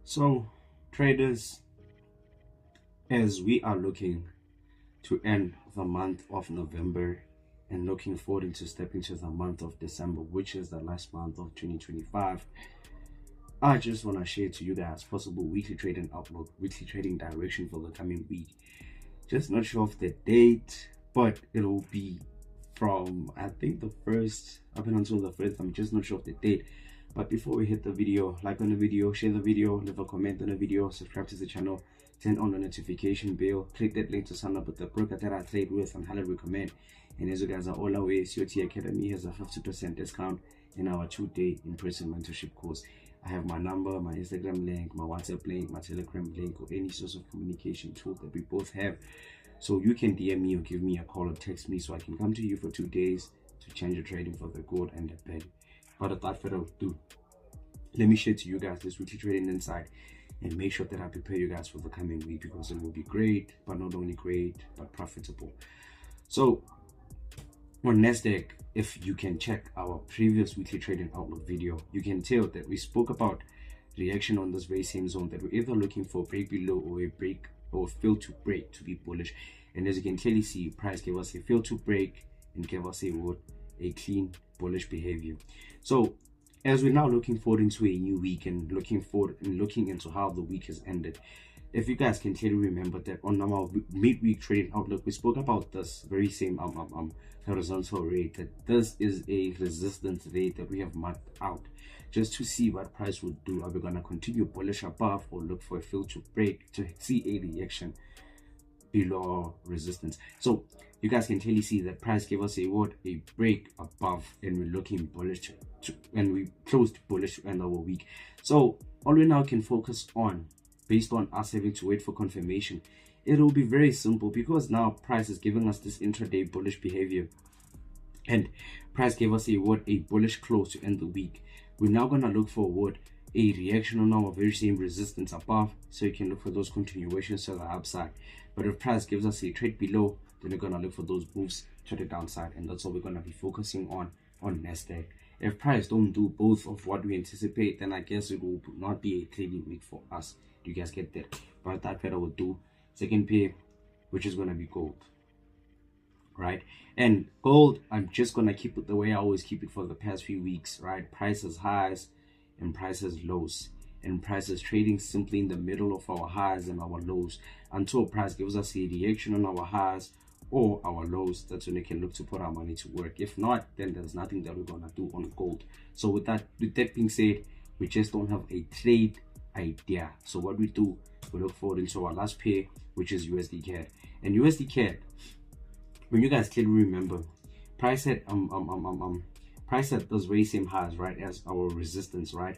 So traders, as we are looking to end the month of November and looking forward to step into the month of December, which is the last month of 2025, I just want to share to you guys possible weekly trading outlook, weekly trading direction for the coming week. Just not sure of the date, but it'll be from I think the first up until the 1st. I'm just not sure of the date. But before we hit the video, like on the video, share the video, leave a comment on the video, subscribe to the channel, turn on the notification bell, click that link to sign up with the broker that I trade with and highly recommend. And as you guys are all aware, COT Academy has a 50% discount in our 2-day in-person mentorship course. I have my number, my Instagram link, my WhatsApp link, my Telegram link, or any source of communication tool that we both have. So you can DM me or give me a call or text me so I can come to you for 2 days to change your trading for the good and the bad. But without further ado, let me share to you guys this weekly trading insight and make sure that I prepare you guys for the coming week, because it will be great, but not only great, but profitable. So on nasdaq, if you can check our previous weekly trading outlook video, you can tell that we spoke about reaction on this very same zone, that we're either looking for a break below or a break or fail to break to be bullish. And as you can clearly see, price gave us a fail to break and gave us a clean bullish behavior. So as we're now looking forward into a new week and looking into how the week has ended, if you guys can clearly remember that on our midweek trading outlook, we spoke about this very same horizontal rate, that this is a resistance rate that we have marked out just to see what price would do. Are we going to continue bullish above or look for a fail to break to see a reaction below resistance? So you guys can clearly see that price gave us a break above, and we're looking bullish and we closed bullish to end our week. So all we now can focus on, based on us having to wait for confirmation, it'll be very simple, because now price is giving us this intraday bullish behavior and price gave us a bullish close to end the week. We're now going to look for a reaction on our very same resistance above, so you can look for those continuations to the upside. But if price gives us a trade below, then we're going to look for those moves to the downside, and that's what we're going to be focusing on nasdaq. If price don't do both of what we anticipate, then I guess it will not be a trading week for us. Do you guys get that? But that pair will do second pair, which is going to be gold, right? And gold, I'm just going to keep it the way I always keep it for the past few weeks, right? Prices highs and prices lows, and prices trading simply in the middle of our highs and our lows until price gives us a reaction on our highs or our lows. That's when we can look to put our money to work. If not, then there's nothing that we're going to do on gold. So with that being said, we just don't have a trade idea. So what we do, we look forward into our last pair, which is USDCAD. And USDCAD, when you guys clearly remember, price had those very same highs, right, as our resistance, right?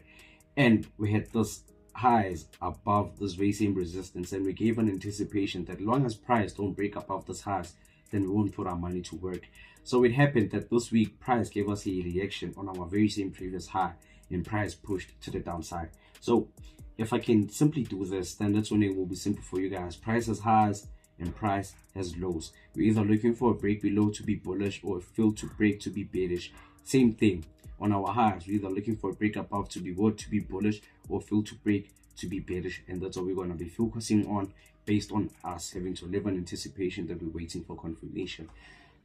And we had those highs above this very same resistance, and we gave an anticipation that as long as price don't break above this highs, then we won't put our money to work. So it happened that this week price gave us a reaction on our very same previous high, and price pushed to the downside. So if I can simply do this, then that's when it will be simple for you guys. Price has highs and price has lows. We're either looking for a break below to be bullish or a fail to break to be bearish. Same thing on our highs. We're either looking for a break above to be bullish or fail to break to be bearish. And that's what we're going to be focusing on, based on us having to live in anticipation that we're waiting for confirmation.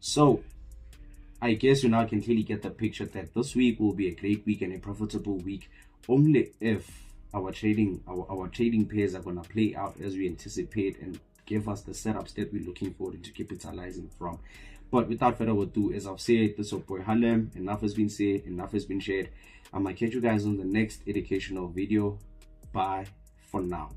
So I guess you now can clearly get the picture that this week will be a great week and a profitable week, only if our trading pairs are going to play out as we anticipate and give us the setups that we're looking forward to capitalizing from. But without further ado, as I've said, this is your boy Harlem. Enough has been said, enough has been shared. I might catch you guys on the next educational video. Bye for now.